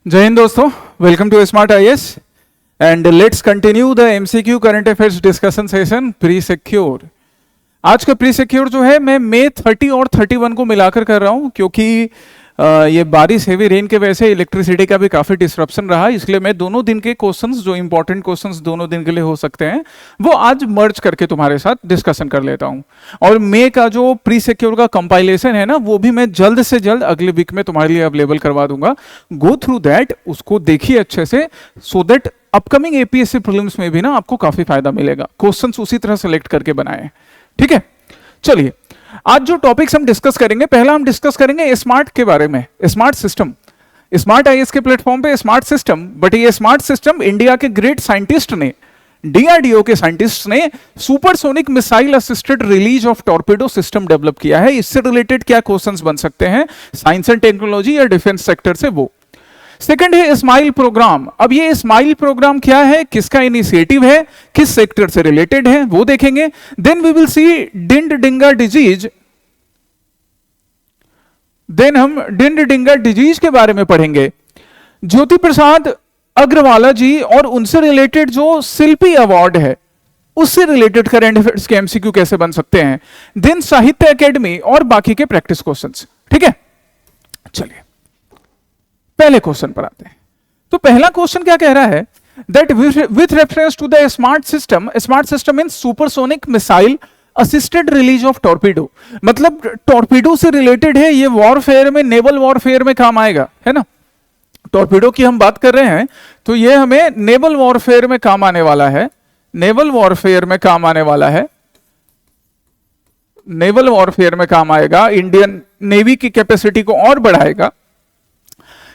जय हिंद दोस्तों, welcome to smart IAS and let's continue the MCQ current affairs discussion session pre secure. आज का प्री सिक्योर जो है मैं मई 30 और 31 को मिलाकर कर रहा हूं क्योंकि ये बारिश हेवी रेन के वजह से इलेक्ट्रिसिटी का भी काफी डिसरप्शन रहा, इसलिए मैं दोनों दिन के क्वेश्चंस जो इंपॉर्टेंट क्वेश्चंस दोनों दिन के लिए हो सकते हैं वो आज मर्ज करके तुम्हारे साथ डिस्कशन कर लेता हूं। और मई का जो प्री सिक्योर का कंपाइलेशन है ना, वो भी मैं जल्द से जल्द अगले वीक में तुम्हारे लिए अवेलेबल करवा दूंगा। गो थ्रू दैट, उसको देखिए अच्छे से, so that upcoming APSC prelims में भी ना आपको काफी फायदा मिलेगा। क्वेश्चंस उसी तरह सेलेक्ट करके बनाए, ठीक है। चलिए, आज जो टॉपिक्स हम डिस्कस करेंगे, पहला हम डिस्कस करेंगे स्मार्ट के बारे में, स्मार्ट सिस्टम। स्मार्ट आईएएस के प्लेटफॉर्म पे स्मार्ट सिस्टम, बट ये स्मार्ट सिस्टम इंडिया के ग्रेट साइंटिस्ट ने, डीआरडीओ के साइंटिस्ट ने supersonic missile assisted release of torpedo system develop किया है। इससे रिलेटेड क्या क्वेश्चंस बन सकते हैं साइंस एंड टेक्नोलॉजी या डिफेंस सेक्टर से, वो। सेकंड है स्माइल प्रोग्राम। अब ये स्माइल प्रोग्राम क्या है, किसका इनिशिएटिव है, किस सेक्टर से रिलेटेड है, वो देखेंगे। Then we will see Dinga Dinga disease, then हम डिंड डिंगा डिजीज के बारे में पढ़ेंगे। ज्योति प्रसाद अग्रवाला जी और उनसे रिलेटेड जो शिल्पी अवार्ड है उससे रिलेटेड करंट अफेयर्स के एमसीक्यू कैसे बन सकते हैं। देन साहित्य एकेडमी और बाकी के प्रैक्टिस क्वेश्चंस, ठीक है। चलिए पहले क्वेश्चन पर आते हैं। तो पहला क्वेश्चन क्या कह रहा है, that with reference to the smart system means supersonic missile assisted release of torpedo. मतलब टॉर्पीडो से रिलेटेड है, ये वॉरफेयर में, नेवल वॉरफेयर में काम आएगा, है ना। टॉर्पीडो की हम बात कर रहे हैं तो ये हमें नेवल वॉरफेयर में काम आने वाला है, नेवल वॉरफेयर में काम आने वाला है, नेवल वॉरफेयर में काम आएगा, इंडियन नेवी की कैपेसिटी को और बढ़ाएगा।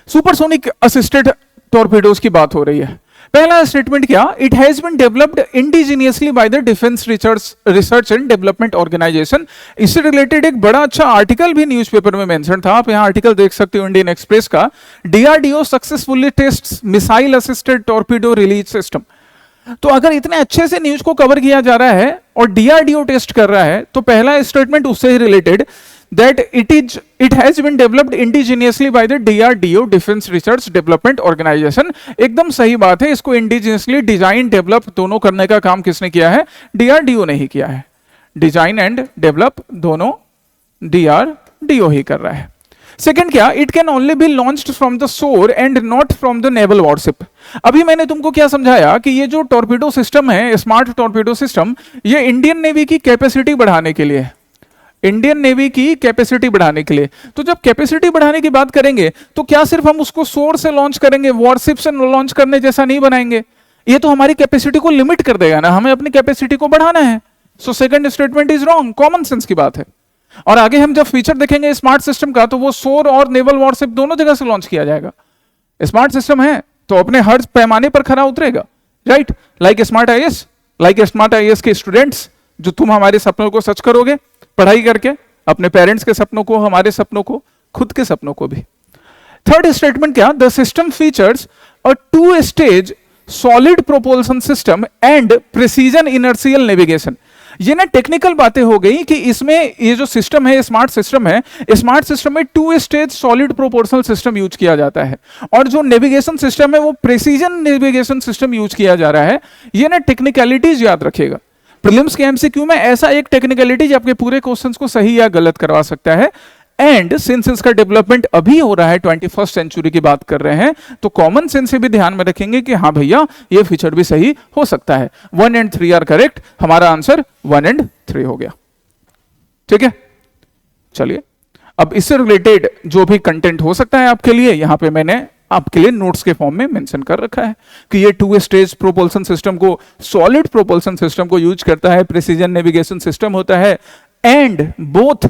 सुपरसोनिक असिस्टेड टॉर्पीडोज की बात हो रही है। पहला स्टेटमेंट क्या, it has been developed indigenously by the defence research and development organisation. इससे रिलेटेड एक बड़ा अच्छा आर्टिकल भी न्यूज़पेपर में मेंशन था, आप यहां आर्टिकल देख सकते हो इंडियन एक्सप्रेस का। DRDO successfully tests missile assisted torpedo release system. तो अगर इतने अच्छे से न्यूज को कवर किया जा रहा है और डीआरडीओ टेस्ट कर रहा है, तो पहला स्टेटमेंट उससे ही related, that it has been developed indigenously by the DRDO Defense Research Development Organization। एकदम सही बात है, इसको इंडिजिनियसली डिजाइन डेवलप दोनों करने का काम किसने किया है, डीआरडीओ ने ही किया है। डिजाइन एंड डेवलप दोनों डीआरडीओ ही कर रहा है। सेकंड क्या, it can only be launched from the shore and not from the naval warship. अभी मैंने तुमको क्या समझाया कि ये जो टॉर्पीडो सिस्टम है, स्मार्ट टॉर्पीडो सिस्टम, ये इंडियन नेवी की कैपेसिटी बढ़ाने के लिए, इंडियन नेवी की कैपेसिटी बढ़ाने के लिए। तो जब कैपेसिटी बढ़ाने की बात करेंगे तो क्या सिर्फ हम उसको सोर से लॉन्च करेंगे, वॉरशिप से लॉन्च करने जैसा नहीं बनाएंगे, ये तो हमारी कैपेसिटी को लिमिट कर देगा ना, हमें अपनी कैपेसिटी को बढ़ाना है। So second statement is wrong, common sense की बात है। और आगे हम जब फीचर देखेंगे स्मार्ट सिस्टम का, तो वो सोर और नेवल वॉरशिप दोनों जगह से लॉन्च किया जाएगा। स्मार्ट सिस्टम है तो अपने हर पैमाने पर खरा उतरेगा, राइट। लाइक स्मार्ट आईएएस के स्टूडेंट्स, जो तुम हमारे सपनों को सच करोगे पढ़ाई करके, अपने पेरेंट्स के सपनों को, हमारे सपनों को, खुद के सपनों को भी। थर्ड स्टेटमेंट क्या, the system features a 2 stage solid propulsion system and precision inertial navigation. ये ना टेक्निकल बातें हो गई कि इसमें ये जो सिस्टम है, स्मार्ट सिस्टम है, स्मार्ट सिस्टम में 2 stage solid proportional system use किया जाता है, और जो नेविगेशन सिस्टम है वो प्रिसीजन नेविगेशन सिस्टम यूज किया जा रहा है। ये ना टेक्निकलिटीज याद रखिएगा, प्रीलिम्स के एमसीक्यू में ऐसा एक टेक्निकलिटी आपके पूरे क्वेश्चंस को सही या गलत करवा सकता है। एंड सिंस इसका डेवलपमेंट अभी हो रहा है, 21st सेंचुरी की बात कर रहे हैं, तो कॉमन सेंस से भी ध्यान में रखेंगे कि हाँ भैया ये फीचर भी सही हो सकता है। 1 और 3 आर करेक्ट, हमारा आंसर 1 और 3 हो गया, ठीक है। चलिए, अब इससे रिलेटेड जो भी कंटेंट हो सकता है आपके लिए, यहां पे मैंने आपके लिए नोट्स के फॉर्म में मेंशन कर रखा है कि ये 2 स्टेज प्रोपल्शन सिस्टम को, सॉलिड प्रोपल्शन सिस्टम को यूज करता है, प्रिसीजन नेविगेशन सिस्टम होता है, एंड बोथ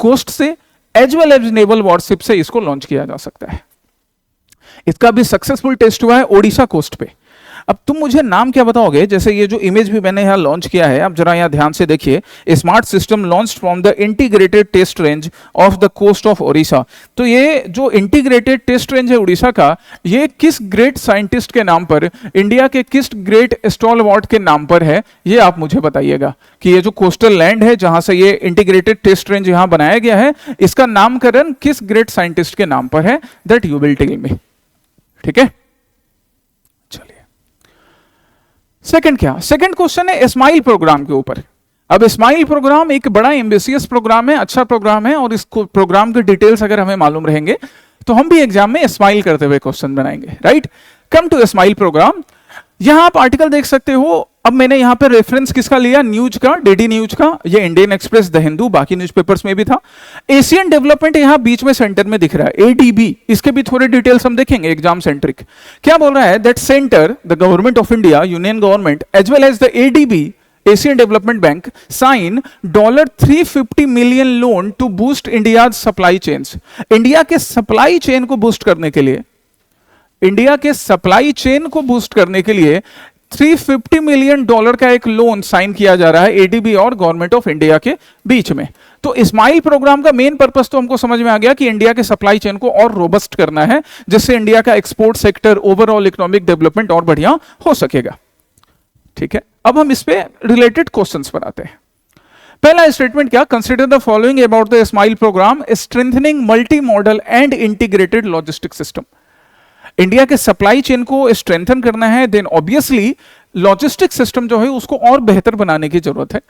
कोस्ट से as well as naval warship से इसको लॉन्च किया जा सकता है। इसका भी सक्सेसफुल टेस्ट हुआ है ओडिशा कोस्ट पे। अब तुम मुझे नाम क्या बताओगे, जैसे ये जो इमेज भी मैंने यहाँ लॉन्च किया है, आप जरा यहाँ ध्यान से देखिए, smart system launched from the integrated test range of the coast of Odisha. तो ये जो इंटीग्रेटेड टेस्ट रेंज है उड़ीसा का, ये किस ग्रेट साइंटिस्ट के नाम पर, इंडिया के किस ग्रेट स्टॉलवर्ट के नाम पर है, ये आप मुझे बताइएगा कि ये जो कोस्टल लैंड है जहां से ये इंटीग्रेटेड टेस्ट रेंज यहां बनाया गया है, इसका नामकरण किस ग्रेट साइंटिस्ट के नाम पर है, that you will tell me. ठीक है, चलिए सेकंड क्या, सेकंड क्वेश्चन है स्माइल प्रोग्राम के ऊपर। अब स्माइल प्रोग्राम एक बड़ा एम्बिशियस प्रोग्राम है, अच्छा प्रोग्राम है, और इस प्रोग्राम के डिटेल्स अगर हमें मालूम रहेंगे तो हम भी एग्जाम में स्माइल करते हुए क्वेश्चन बनाएंगे, right. Come to smile programme, यहां आप आर्टिकल देख सकते हो। अब मैंने यहां पर रेफरेंस किसका लिया, न्यूज का, डीडी न्यूज का, ये इंडियन एक्सप्रेस, द हिंदू, बाकी न्यूज़पेपर्स में भी था। एशियन डेवलपमेंट यहां बीच में सेंटर में दिख रहा है, एडीबी, इसके भी थोड़े डिटेल्स हम देखेंगे एग्जाम सेंट्रिक। क्या बोल रहा है, that centre, the government of India, union government, as well as the ADB, Asian development bank, sign $350 million loan to boost India supply chains. India के सप्लाई चेन को बूस्ट करने के लिए, इंडिया के सप्लाई चेन को boost करने के लिए $350 मिलियन का एक लोन साइन किया जा रहा है एडीबी और गवर्नमेंट ऑफ इंडिया के बीच में। तो स्माइल प्रोग्राम का मेन पर्पस तो हमको समझ में आ गया कि इंडिया के सप्लाई चेन को और रोबस्ट करना है, जिससे इंडिया का export sector, overall economic development और बढ़िया हो सकेगा, ठीक है। अब हम इस पे रिलेटेड क्वेश्चंस पर आते हैं। पहला स्टेटमेंट क्या, consider the following about the smile programme, strengthening multi modal and integrated logistic system. India के सप्लाई चेन को स्ट्रेंथन करना है, देन ऑब्वियसली लॉजिस्टिक सिस्टम जो है उसको और बेहतर बनाने की जरूरत है।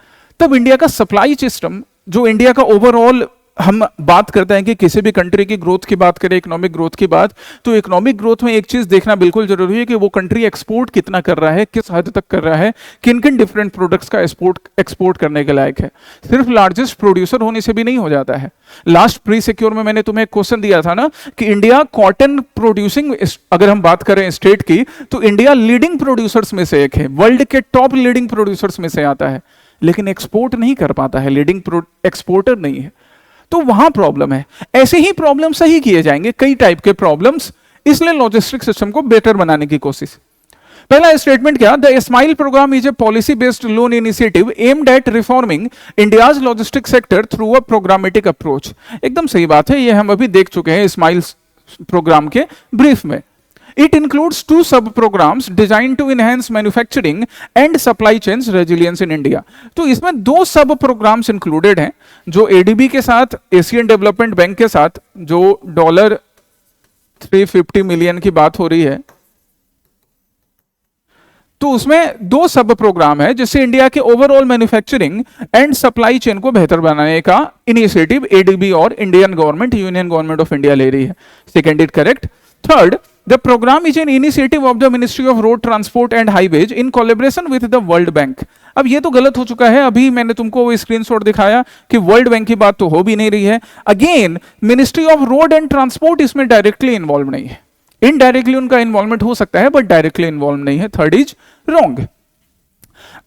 तब इंडिया का सप्लाई सिस्टम, जो इंडिया का ओवरऑल, हम बात करते हैं कि किसी भी कंट्री की ग्रोथ की बात करें, इकोनॉमिक ग्रोथ की बात, तो इकोनॉमिक ग्रोथ में एक चीज देखना बिल्कुल जरूरी है कि वो कंट्री एक्सपोर्ट कितना कर रहा है, किस हद तक कर रहा है, किन किन डिफरेंट प्रोडक्ट्स का एक्सपोर्ट करने के लायक है। सिर्फ लार्जेस्ट प्रोड्यूसर होने से भी नहीं हो जाता है। लास्ट प्री सिक्योर में मैंने तुम्हें एक क्वेश्चन दिया था ना कि इंडिया कॉटन प्रोड्यूसिंग, अगर हम बात करें स्टेट की, तो इंडिया लीडिंग प्रोड्यूसर्स में से एक है, वर्ल्ड के टॉप लीडिंग प्रोड्यूसर्स में से आता है, लेकिन एक्सपोर्ट नहीं कर पाता है, लीडिंग एक्सपोर्टर नहीं है, तो वहां प्रॉब्लम है। ऐसे ही प्रॉब्लम सही किए जाएंगे, कई टाइप के प्रॉब्लम्स, इसलिए लॉजिस्टिक सिस्टम को बेटर बनाने की कोशिश। पहला स्टेटमेंट क्या, the smile programme is a policy based loan initiative aimed at reforming India's logistic sector through a programmatic approach. एकदम सही बात है, ये हम अभी देख चुके हैं स्माइल प्रोग्राम के ब्रीफ में। It includes two sub-programs designed to enhance manufacturing and supply chains resilience in India. तो इसमें दो सब प्रोग्राम्स इंक्लूडेड हैं, जो एडीबी के साथ, एशियन डेवलपमेंट बैंक के साथ, जो $350 मिलियन की बात हो रही है, तो उसमें दो सब प्रोग्राम है जिससे इंडिया के overall manufacturing and supply chain को बेहतर बनाने का इनिशिएटिव एडीबी और Indian government, union government of India ले रही है। Second is correct. Third, the program is an initiative of the Ministry of Road Transport and Highways in collaboration with the World Bank. अब ये तो गलत हो चुका है, अभी मैंने तुमको वो स्क्रीनशॉट दिखाया कि वर्ल्ड बैंक की बात तो हो भी नहीं रही है। Again ministry of road and transport इसमें डायरेक्टली इन्वॉल्व नहीं है, इनडायरेक्टली उनका इन्वॉल्वमेंट हो सकता है बट डायरेक्टली इन्वॉल्व नहीं है। Third is wrong.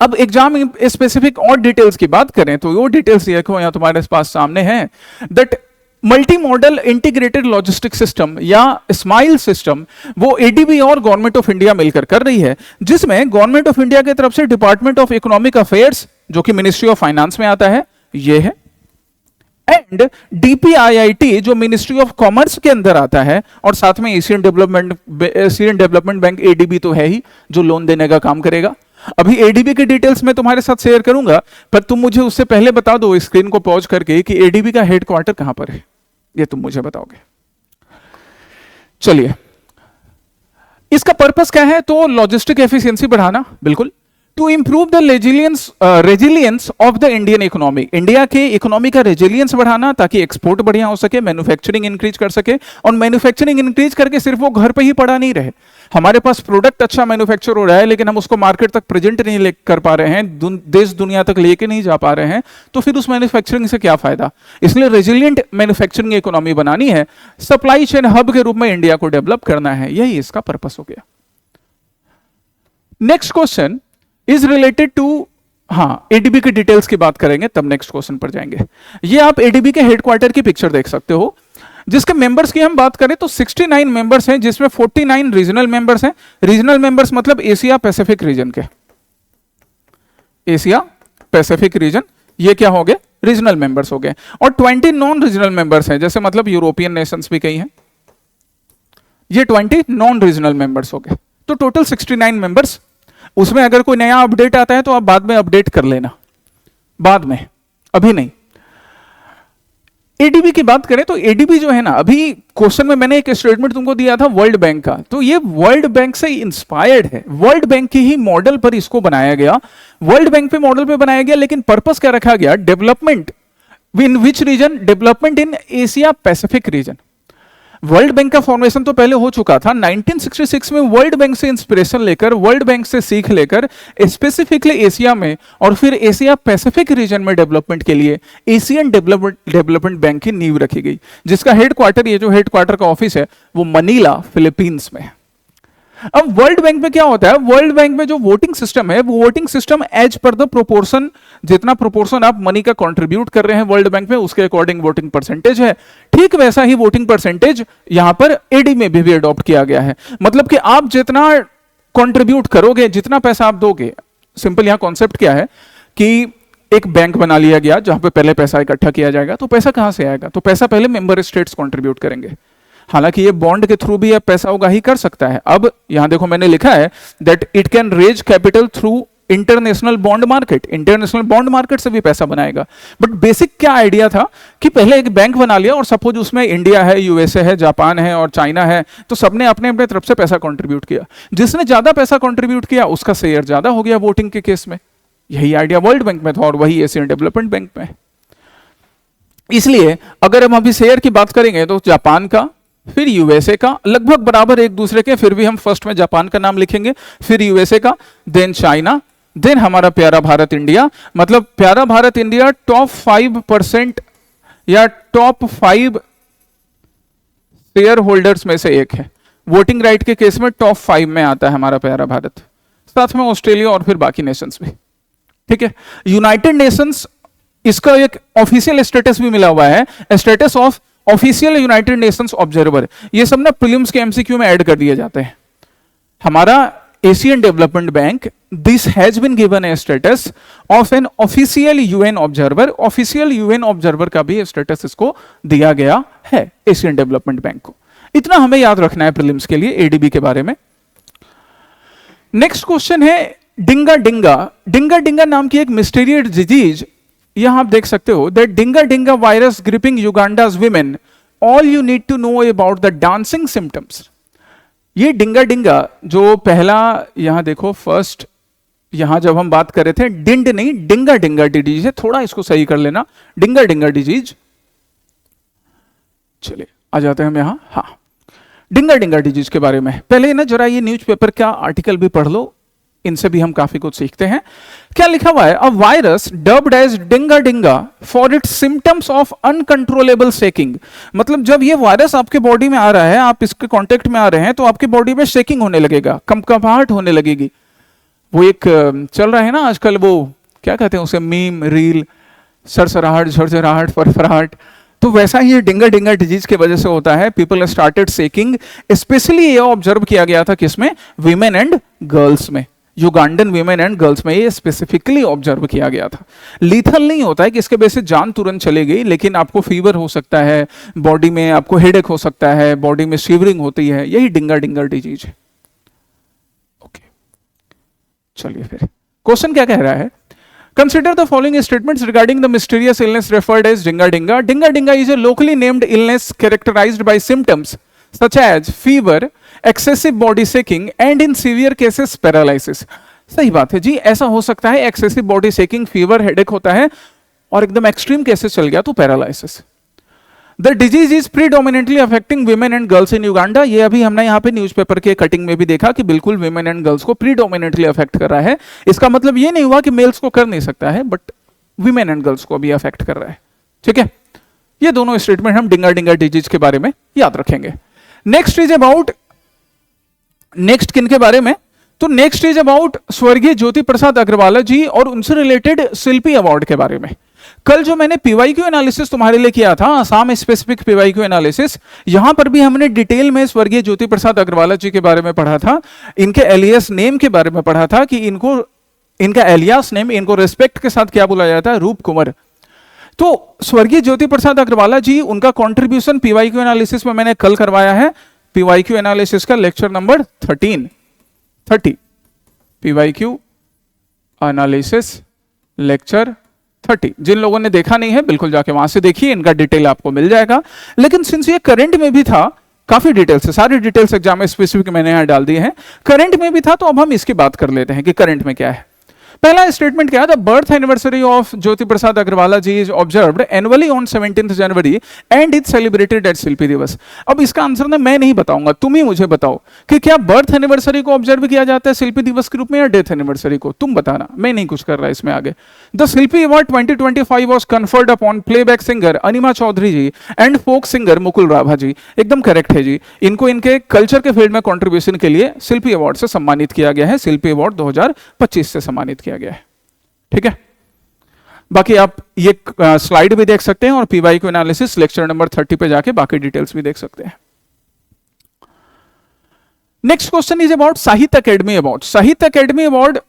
अब एग्जाम स्पेसिफिक और डिटेल्स की बात करें तो वो डिटेल्स देखो यहाँ तुम्हारे पास सामने है, that multi modal integrated logistic system या स्माइल सिस्टम वो एडीबी और गवर्नमेंट ऑफ इंडिया मिलकर कर रही है, जिसमें गवर्नमेंट ऑफ इंडिया की तरफ से डिपार्टमेंट ऑफ इकोनॉमिक अफेयर्स, जो कि मिनिस्ट्री ऑफ फाइनेंस में आता है, ये है, एंड डीपीआईआईटी जो मिनिस्ट्री ऑफ कॉमर्स के अंदर आता है, और साथ में एशियन डेवलपमेंट बैंक एडीबी तो है ही जो लोन देने का काम करेगा। अभी एडीबी के डिटेल्स मैं तुम्हारे साथ शेयर करूंगा, पर तुम मुझे उससे पहले बता दो स्क्रीन को पॉज करके कि एडीबी का हेडक्वार्टर कहां पर है, ये तुम मुझे बताओगे। चलिए, इसका पर्पस क्या है, तो लॉजिस्टिक एफिशिएंसी बढ़ाना, बिल्कुल, to improve the resilience of the Indian economy, India के इकोनॉमी का रेजिलियंस बढ़ाना ताकि एक्सपोर्ट बढ़िया हो सके, मैन्युफैक्चरिंग इंक्रीज कर सके, और मैन्युफैक्चरिंग इंक्रीज करके सिर्फ वो घर पे ही पड़ा नहीं रहे, हमारे पास प्रोडक्ट अच्छा मैन्युफैक्चर हो रहा है लेकिन हम उसको मार्केट तक प्रेजेंट नहीं कर पा रहे हैं, देश दुनिया तक लेके नहीं जा पा रहे हैं, तो फिर उस मैन्युफैक्चरिंग से क्या फायदा। इसलिए रेजिलिएंट मैन्युफैक्चरिंग इकोनॉमी बनानी है, सप्लाई चेन हब के रूप में इंडिया को डेवलप करना है, यही इसका पर्पस हो गया। Next question is related to, हाँ, एडीबी की डिटेल्स की बात करेंगे तब नेक्स्ट क्वेश्चन पर जाएंगे। ये आप एडीबी के हेडक्वार्टर की पिक्चर देख सकते हो, जिसके मेंबर्स की हम बात करें तो 69 मेंबर्स हैं, जिसमें 49 रीजनल मेंबर्स हैं। रीजनल मेंबर्स मतलब एशिया पैसिफिक रीजन के, एशिया पैसिफिक रीजन, ये क्या हो गए, रीजनल मेंबर्स हो गए, और 20 नॉन रीजनल मेंबर्स हैं, जैसे मतलब यूरोपियन नेशंस भी कई हैं, ये 20 नॉन रीजनल मेंबर्स हो गए, तो टोटल 69 मेंबर्स। उसमें अगर कोई नया अपडेट आता है तो आप बाद में अपडेट कर लेना, बाद में, अभी नहीं। एडीबी की बात करें तो एडीबी जो है ना, अभी क्वेश्चन में मैंने एक स्टेटमेंट तुमको दिया था वर्ल्ड बैंक का, तो ये वर्ल्ड बैंक से इंस्पायर्ड है, वर्ल्ड बैंक के ही मॉडल पर इसको बनाया गया, वर्ल्ड बैंक पे मॉडल पे बनाया गया, लेकिन पर्पस क्या रखा गया, development in which region, development in Asia Pacific region. World bank का फॉर्मेशन तो पहले हो चुका था 1966 में, वर्ल्ड बैंक से इंस्पिरेशन लेकर, वर्ल्ड बैंक से सीख लेकर स्पेसिफिकली एशिया में और फिर एशिया पैसिफिक रीजन में डेवलपमेंट के लिए एशियन डेवलपमेंट बैंक की नींव रखी गई, जिसका हेडक्वार्टर, ये जो हेडक्वार्टर का ऑफिस है वो मनीला फिलीपींस में है। अब वर्ल्ड बैंक में क्या होता है, वर्ल्ड बैंक में जो वोटिंग सिस्टम है, वो voting system as per the proportion, जितना प्रोपोर्शन आप मनी का कंट्रीब्यूट कर रहे हैं वर्ल्ड बैंक में उसके अकॉर्डिंग वोटिंग परसेंटेज है, ठीक वैसा ही वोटिंग परसेंटेज यहां पर एडी में भी अडॉप्ट किया गया है। मतलब कि आप जितना कंट्रीब्यूट करोगे, जितना पैसा आप दोगे, सिंपल यहां कॉन्सेप्ट क्या है कि एक बैंक बना लिया गया जहां पे पहले पैसा इकट्ठा किया जाएगा, तो पैसा कहां से आएगा, तो पैसा पहले मेंबर स्टेट्स कंट्रीब्यूट करेंगे, हालांकि ये बॉन्ड के थ्रू भी अब पैसा उगाही कर सकता है। अब यहां देखो मैंने लिखा है that it can raise capital through international bond market, international bond market से भी पैसा बनाएगा। बट बेसिक क्या आइडिया था कि पहले एक बैंक बना लिया और सपोज उसमें इंडिया है, यूएसए है, जापान है और चाइना है, तो सबने अपने अपने तरफ से पैसा कंट्रीब्यूट किया, जिसने ज्यादा पैसा कंट्रीब्यूट किया उसका शेयर ज्यादा हो गया वोटिंग के केस में। यही आइडिया वर्ल्ड बैंक में था और वही एशियन डेवलपमेंट बैंक में। इसलिए अगर हम अभी शेयर की बात करेंगे तो जापान का, फिर यूएसए का, लगभग बराबर एक दूसरे के, फिर भी हम फर्स्ट में जापान का नाम लिखेंगे, फिर यूएसए का, देन चाइना, देन हमारा प्यारा भारत इंडिया। मतलब प्यारा भारत इंडिया टॉप 5% या टॉप 5 शेयर होल्डर्स में से एक है, वोटिंग राइट के केस में टॉप 5 में आता है हमारा प्यारा भारत, साथ में ऑस्ट्रेलिया और फिर बाकी नेशंस भी। ठीक है, यूनाइटेड नेशंस, इसका एक ऑफिशियल स्टेटस भी मिला हुआ है, status of official United Nations observer. ये सब ना प्रीलिम्स के एमसीक्यू में ऐड कर दिए जाते हैं। हमारा Asian development bank, this has been given a status of an official UN observer, official UN observer का भी स्टेटस इसको दिया गया है एशियन डेवलपमेंट बैंक को। इतना हमें याद रखना है प्रीलिम्स के लिए एडीबी के बारे में। नेक्स्ट क्वेश्चन है डिंगा डिंगा। डिंगा डिंगा नाम की एक मिस्टीरियस डिजीज, यहां आप देख सकते हो that Dinga Dinga virus gripping Uganda's women, all you need to know about the dancing symptoms. ये डिंगा डिंगा जो पहला, यहां देखो फर्स्ट, यहां जब हम बात कर रहे थे डिंड नहीं डिंगा डिंगा डिजीज है, थोड़ा इसको सही कर लेना, डिंगा डिंगा डिजीज। चलिए आ जाते हैं हम यहां, हाँ डिंगा डिंगा डिजीज के बारे में। पहले ना जरा ये न्यूज़पेपर का आर्टिकल भी पढ़ लो, इनसे भी हम काफी कुछ सीखते हैं। क्या लिखा हुआ है, a virus dubbed as Dinga Dinga for its symptoms of uncontrollable shaking. मतलब जब ये वायरस आपके बॉडी में आ रहा है, आप इसके कांटेक्ट में आ रहे हैं, तो आपकी बॉडी में शेकिंग होने लगेगा, कंपकंपाहट होने लगेगी। वो एक चल रहा है ना आजकल, वो क्या कहते हैं उसे, मीम रील, सरसराहट, झरझराहट, फरफराहट, तो वैसा ही ये डिंगा डिंगा डिजीज की वजह से होता है। पीपल स्टार्टेड शेकिंग, स्पेशली ये ऑब्जर्व किया गया था किसमें, वीमेन एंड गर्ल्स में, युगांडन वीमेन एंड गर्ल्स में ये स्पेसिफिकली ऑब्जर्व किया गया था। लीथल नहीं होता है कि इसके वजह से जान तुरंत चली गई, लेकिन आपको फीवर हो सकता है, बॉडी में आपको हेडेक हो सकता है, बॉडी में शिवरिंग होती है, यही डिंगा डिंगा डिजीज है। ओके चलिए फिर क्वेश्चन क्या कह रहा है, consider the following statements regarding the mysterious illness referred as Dinga Dinga. Dinga Dinga is a locally named illness characterised by symptoms such as fever, excessive body shaking and in severe cases paralysis। सही बात है जी, ऐसा हो सकता है, excessive body shaking, fever, headache होता है और एकदम एक्सट्रीम केसेस चल गया तो paralysis. The disease is predominantly affecting women and girls in Uganda. ये अभी हमने यहाँ पे न्यूज़पेपर के कटिंग में भी देखा कि बिल्कुल विमेन एंड गर्ल्स को प्रीडोमिनेंटली अफेक्ट कर रहा है। इसका मतलब ये नहीं हुआ कि मेल्स को कर नहीं सकता है, बट विमेन एंड गर्ल्स को भी अफेक्ट कर रहा है। ठीक है, ये दोनों स्टेटमेंट हम डिंगा डिंगा डिजीज के बारे में याद रखेंगे। नेक्स्ट इज अबाउट, नेक्स्ट किन के बारे में, तो नेक्स्ट इज अबाउट स्वर्गीय ज्योति प्रसाद अग्रवाल जी और उनसे रिलेटेड शिल्पी अवार्ड के बारे में। कल जो मैंने पीवाईक्यू एनालिसिस तुम्हारे लिए किया था, आसाम स्पेसिफिक पीवाईक्यू एनालिसिस, यहां पर भी हमने डिटेल में स्वर्गीय ज्योति प्रसाद अग्रवाल जी के बारे में पढ़ा था, इनके एलियास नेम के बारे में पढ़ा था कि इनको, इनका एलियास नेम, इनको रिस्पेक्ट के साथ क्या बुलाया जाता है, रूप कुंवर। तो स्वर्गीय ज्योति प्रसाद अग्रवाल जी, उनका कंट्रीब्यूशन पीवाईक्यू एनालिसिस में मैंने कल करवाया है, पीवाईक्यू एनालिसिस का lecture number 30 PYQ analysis lecture 30। जिन लोगों ने देखा नहीं है बिल्कुल जाके वहां से देखिए, इनका डिटेल आपको मिल जाएगा। लेकिन सिंस ये करंट में भी था, काफी डिटेल्स है, सारी डिटेल्स एग्जाम में स्पेसिफिक मैंने यहां डाल दिए हैं, करंट में भी था, तो अब हम इसकी बात कर लेते हैं कि करंट में क्या है। पहला स्टेटमेंट क्या है, the birth anniversary of Jyoti Prasad Agarwala ji is observed annually on 17 January and is celebrated at Shilpi Diwas. अब इसका आंसर ना मैं नहीं बताऊंगा, तुम ही मुझे बताओ कि क्या बर्थ एनिवर्सरी को ऑब्जर्व किया जाता है शिल्पी दिवस के रूप में या डेथ एनिवर्सरी को, तुम बताना, मैं नहीं कुछ कर रहा इसमें आगे। The Shilpi award 2025 was conferred upon playback singer Anima Choudhury ji and folk singer Mukul Rabha ji. एकदम करेक्ट है जी, इनको इनके कल्चर के फील्ड में कॉन्ट्रीब्यूशन के लिए शिल्पी अवार्ड से सम्मानित किया गया है, शिल्पी अवार्ड 2025 से सम्मानित किया गया है। ठीक है, बाकी आप ये स्लाइड भी देख सकते हैं और पीवाईक्यू एनालिसिस लेक्चर नंबर 30 पे जाके बाकी डिटेल्स भी देख सकते हैं। नेक्स्ट क्वेश्चन इज अबाउट साहित्य अकेडमी अवार्ड। साहित्य अकेडमी अवार्ड,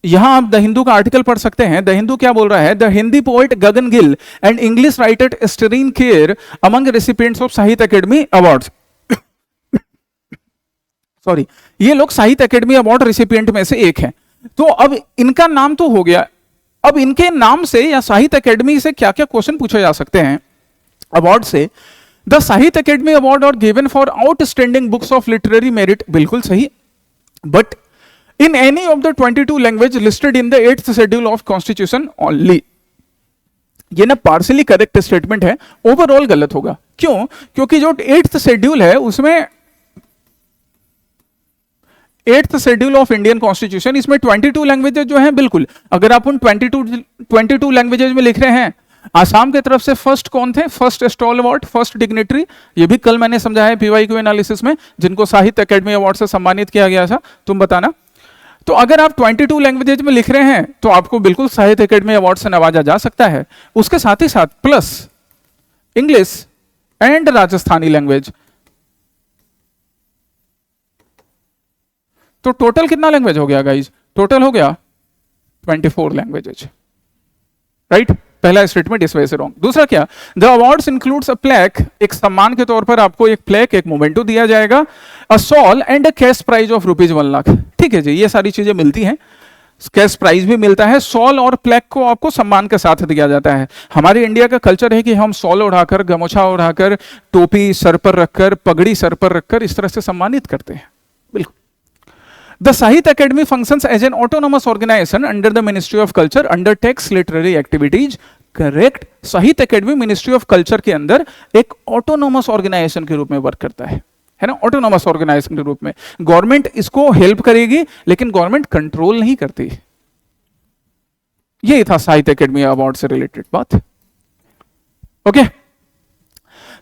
यहां आप द हिंदू का आर्टिकल पढ़ सकते हैं। द हिंदू क्या बोल रहा है, the Hindi poet Gagan Gill and English writer Easterine Kire among recipients of Sahitya Akademi award. Sorry, ये लोग साहित्य अकेडमी अवार्ड रेसिपिएंट में से एक है। तो अब इनका नाम तो हो गया, अब इनके नाम से या साहित्य अकेडमी से क्या क्या क्वेश्चन पूछे जा सकते हैं अवार्ड से। The Sahitya Akademi award are given for outstanding books of literary merit, बिल्कुल सही, but in any of the 22 language listed in the 8th schedule of constitution only. ये ना पार्शियली करेक्ट स्टेटमेंट है, ओवरऑल गलत होगा। क्यों? क्योंकि जो 8th शेड्यूल है उसमें 8th schedule of Indian constitution, इसमें 22 लैंग्वेजेस जो हैं, बिल्कुल अगर आप उन 22 लैंग्वेजेस में लिख रहे हैं, आसाम की तरफ से फर्स्ट कौन थे, फर्स्ट स्टॉलवर्ट, फर्स्ट डिग्नेटरी, ये भी कल मैंने समझाया है पीवाईक्यू एनालिसिस में, जिनको साहित्य अकेडमी अवार्ड से सम्मानित किया गया था, तुम बताना। तो अगर आप 22 लैंग्वेजेज में लिख रहे हैं तो आपको बिल्कुल साहित्य अकेडमी अवार्ड से नवाजा जा सकता है। उसके साथ ही साथ plus English and Rajasthani language, तो टोटल कितना लैंग्वेज हो गया गाइज, टोटल हो गया 24 लैंग्वेजेज, राइट। पहला स्टेटमेंट इस वजह से रॉन्ग। दूसरा क्या, the awards includes a plaque, एक सम्मान के तौर पर आपको एक प्लेक, एक मोमेंटो दिया जाएगा, a shawl and a cash prize of ₹1 lakh. ठीक है जी, ये सारी चीजें मिलती हैं, कैश प्राइज भी मिलता है, सॉल और प्लेक को आपको सम्मान के साथ दिया जाता है। हमारे इंडिया का कल्चर है कि हम सॉल उड़ाकर, गमोछा उड़ाकर, टोपी सर पर रखकर, पगड़ी सर पर रखकर इस तरह से सम्मानित करते हैं, बिल्कुल। The Sahitya Academy functions as an autonomous organization under the Ministry of Culture, undertakes literary activities. Correct. साहित्य अकेडमी मिनिस्ट्री ऑफ कल्चर के अंदर एक ऑटोनोमस ऑर्गेनाइजेशन के रूप में वर्क करता है ना, ऑटोनोमस ऑर्गेनाइजेशन के रूप में। गवर्नमेंट इसको हेल्प करेगी लेकिन गवर्नमेंट कंट्रोल नहीं करती। यही था साहित्य अकेडमी अवार्ड से रिलेटेड बात। ओके,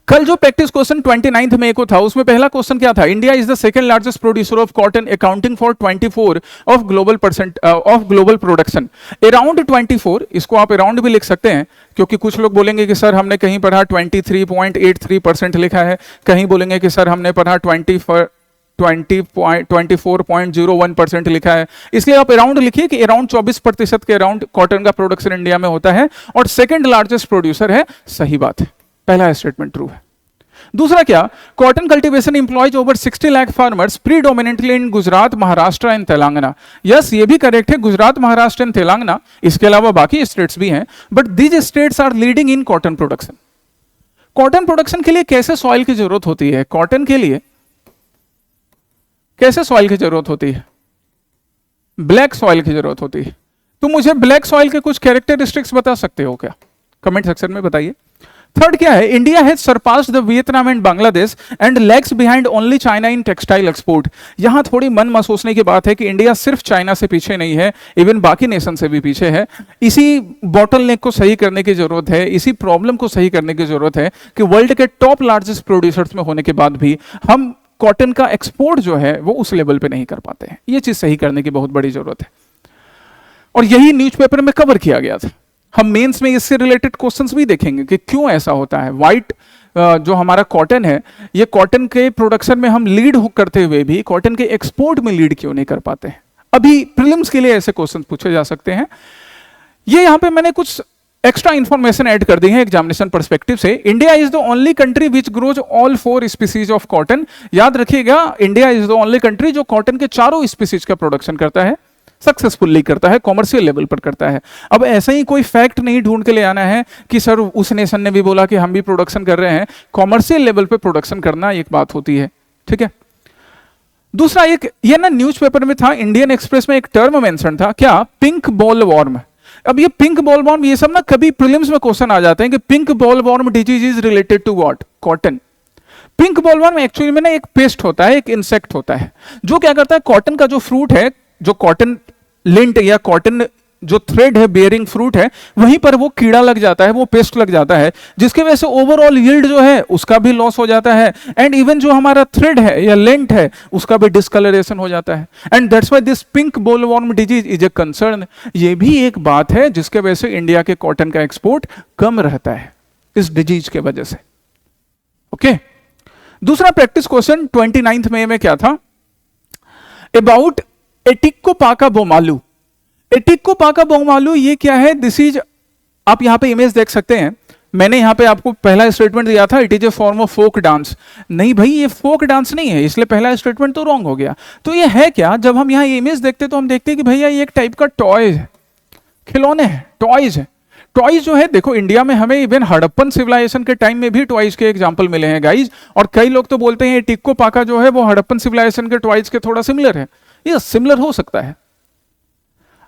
कल जो प्रैक्टिस क्वेश्चन 29 मई को था उसमें पहला क्वेश्चन क्या था, India is the second largest producer of cotton accounting for 24 of global production. Around 24, इसको आप अराउंड भी लिख सकते हैं क्योंकि कुछ लोग बोलेंगे कि सर हमने कहीं पढ़ा 23.83% लिखा है, कहीं बोलेंगे कि सर हमने पढ़ा 24.01% लिखा है, इसलिए आप अराउंड लिखिए कि अराउंड 24% के अराउंड कॉटन का प्रोडक्शन इंडिया में होता है और सेकंड लार्जेस्ट प्रोड्यूसर है। सही बात है, पहला स्टेटमेंट ट्रू है। दूसरा क्या, cotton cultivation employees over 60 lakh farmers predominantly in Gujarat, Maharashtra and Telangana. Yes, ये भी करेक्ट है, गुजरात, महाराष्ट्र एंड तेलंगाना, इसके अलावा बाकी स्टेट्स भी हैं, but these states are leading in cotton production. Cotton production के लिए कैसे सॉइल की जरूरत होती है, कॉटन के लिए कैसे सॉइल की जरूरत होती है, ब्लैक सॉइल की जरूरत होती है। तो मुझे ब्लैक सॉइल के कुछ कैरेक्टरिस्टिक्स बता सकते हो क्या, कमेंट सेक्शन में बताइए। थर्ड क्या है, India has surpassed the Vietnam and Bangladesh and lags behind only China in textile export. यहां थोड़ी मन महसूसने की बात है कि इंडिया सिर्फ चाइना से पीछे नहीं है, इवन बाकी नेशन से भी पीछे है। इसी बॉटलनेक को सही करने की जरूरत है, इसी प्रॉब्लम को सही करने की जरूरत है कि वर्ल्ड के टॉप लार्जेस्ट प्रोड्यूसर्स में होने के बाद भी हम कॉटन का एक्सपोर्ट जो है वो उस लेवल पे नहीं कर पाते हैं। ये चीज सही करने की बहुत बड़ी जरूरत है और यही न्यूज़पेपर में कवर किया गया था। हम मेंस में इससे रिलेटेड क्वेश्चंस भी देखेंगे कि क्यों ऐसा होता है। व्हाइट जो हमारा कॉटन है, ये कॉटन के प्रोडक्शन में हम लीड करते हुए भी कॉटन के एक्सपोर्ट में लीड क्यों नहीं कर पाते हैं। अभी प्रीलिम्स के लिए ऐसे क्वेश्चंस पूछे जा सकते हैं। ये यहां पे मैंने कुछ एक्स्ट्रा इंफॉर्मेशन ऐड कर दी है एग्जामिनेशन पर्सपेक्टिव से। India is the only country which grows all 4 species of cotton. याद रखिएगा, India is the only country जो कॉटन के चारों स्पीसीज का प्रोडक्शन करता है। सक्सेसफुली करता है, कॉमर्शियल लेवल पर करता है। अब ऐसा ही कोई फैक्ट नहीं ढूंढ के ले आना है कि सर उस नेशन ने भी बोला कि हम भी प्रोडक्शन कर रहे हैं। कॉमर्शियल लेवल पे प्रोडक्शन करना एक बात होती है, ठीक है। दूसरा एक ये ना न्यूज़पेपर में था, इंडियन एक्सप्रेस में एक टर्म मेंशन था, क्या, पिंक बॉल वॉर्म। अब ये पिंक बॉल वॉर्म, ये सब ना कभी प्रीलिम्स में क्वेश्चन आ जाते हैं कि pink bollworm disease is related to what, cotton. Pink bollworm actually में ना एक पेस्ट होता है, एक इंसेक्ट होता है, जो क्या करता है, कॉटन का जो फ्रूट है, जो कॉटन लिंट या कॉटन जो थ्रेड है, बेयरिंग फ्रूट है, वहीं पर वो कीड़ा लग जाता है, वो पेस्ट लग जाता है, जिसकी वजह से ओवरऑल यील्ड जो है उसका भी लॉस हो जाता है, एंड इवन जो हमारा थ्रेड है या लेंथ है उसका भी डिस्कलरेशन हो जाता है, and that's why this pink bollworm disease is a concern. ये भी एक बात है जिसके वजह से इंडिया के कॉटन का एक्सपोर्ट कम रहता है इस डिजीज के वजह से। ओके, दूसरा प्रैक्टिस क्वेश्चन 29 मई में क्या था, अबाउट एटिक्कोपाका बोमालू। एटिक्कोपाका बोमालू ये क्या है, दिस इज, आप यहां पे इमेज देख सकते हैं, मैंने यहां पे आपको पहला स्टेटमेंट दिया था, it is a form of folk dance. नहीं भाई, ये फोक डांस नहीं है, इसलिए पहला स्टेटमेंट तो रॉन्ग हो गया। तो ये है क्या, जब हम यहां इमेज देखते तो हम देखते हैं कि भैया ये एक टाइप का टॉय है, खिलौने हैं, टॉयज है। टॉयज जो है, देखो इंडिया में हमें इवन हड़प्पन सिविलाइजेशन के टाइम में भी टॉयज के एग्जांपल मिले हैं गाइज, और कई लोग तो बोलते हैं एटिक्कोपाका जो है वो हड़प्पन सिविलाइजेशन के टॉयज के थोड़ा सिमिलर है। ये सिमिलर हो सकता है।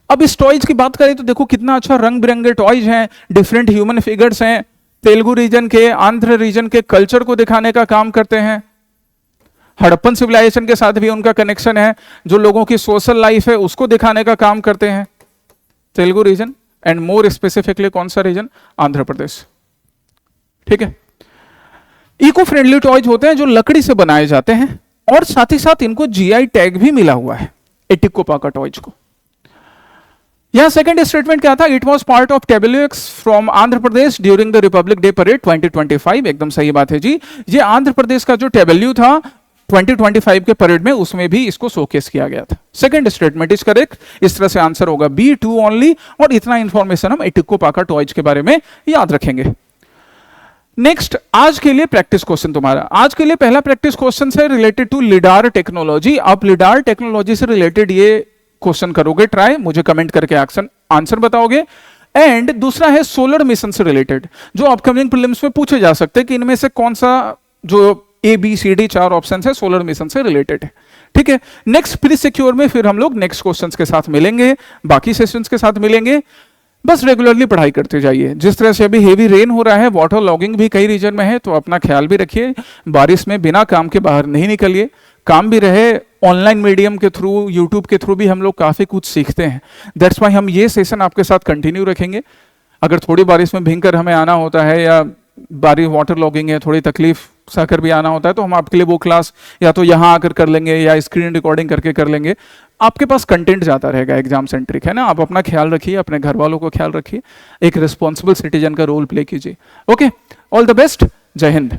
अब इस टॉयज की बात करें तो देखो कितना अच्छा रंग बिरंगे टॉयज हैं, डिफरेंट ह्यूमन फिगर्स हैं, तेलुगु रीजन के, आंध्र रीजन के कल्चर को दिखाने का काम करते हैं। हड़प्पन सिविलाइजेशन के साथ भी उनका कनेक्शन है, जो लोगों की सोशल लाइफ है उसको दिखाने का काम करते हैं Telugu region, and more specifically कौन सा रीजन, आंध्र प्रदेश, ठीक है। इको फ्रेंडली टॉयज होते हैं जो लकड़ी से बनाए जाते हैं, और साथ ही साथ इनको जीआई टैग भी मिला हुआ है एटिक्कोपाका टॉयज को। यहां सेकंड स्टेटमेंट क्या था, it was part of tableaux from Andhra Pradesh during the Republic Day parade 2025। एकदम सही बात है जी, ये आंध्र प्रदेश का जो टेबल्यू था 2025 के परेड में, उसमें भी इसको शोकेस किया गया था। सेकंड स्टेटमेंट इज करेक्ट, इस तरह से आंसर होगा बी, 2 ओनली, और इतना इंफॉर्मेशन हम एटिक्कोपाका टॉयज के बारे में याद रखेंगे। नेक्स्ट, आज के लिए प्रैक्टिस क्वेश्चन तुम्हारा, आज के लिए पहला प्रैक्टिस क्वेश्चन है रिलेटेड टू लिडार टेक्नोलॉजी। आप लिडार टेक्नोलॉजी से रिलेटेड ये क्वेश्चन करोगे ट्राई, मुझे कमेंट करके आंसर बताओगे। एंड दूसरा है सोलर मिशन से रिलेटेड, जो अपकमिंग प्रीलिम्स में पूछे जा सकते हैं कि इनमें से कौन सा जो ABCD 4 ऑप्शन है सोलर मिशन से रिलेटेड है, ठीक है। नेक्स्ट प्री सिक्योर में फिर हम लोग नेक्स्ट क्वेश्चंस के साथ मिलेंगे, बाकी सेशंस के साथ मिलेंगे। बस रेगुलरली पढ़ाई करते जाइए। जिस तरह से अभी हेवी रेन हो रहा है, वाटर लॉगिंग भी कई रीजन में है, तो अपना ख्याल भी रखिए। बारिश में बिना काम के बाहर नहीं निकलिए, काम भी रहे, ऑनलाइन मीडियम के थ्रू, यूट्यूब के थ्रू भी हम लोग काफी कुछ सीखते हैं। दैट्स वाई हम ये सेशन आपके साथ कंटिन्यू रखेंगे। अगर थोड़ी बारिश में भींग कर हमें आना होता है, या बारिश वाटर लॉगिंग है, थोड़ी तकलीफ सहकर भी आना होता है, तो हम आपके लिए वो क्लास या तो यहाँ आकर कर लेंगे या स्क्रीन रिकॉर्डिंग करके कर लेंगे। आपके पास कंटेंट जाता रहेगा एग्जाम सेंट्रिक, है ना। आप अपना ख्याल रखिए, अपने घर वालों को ख्याल रखिए, एक रिस्पॉन्सिबल सिटीजन का रोल प्ले कीजिए। ओके, ऑल द बेस्ट, जय हिंद।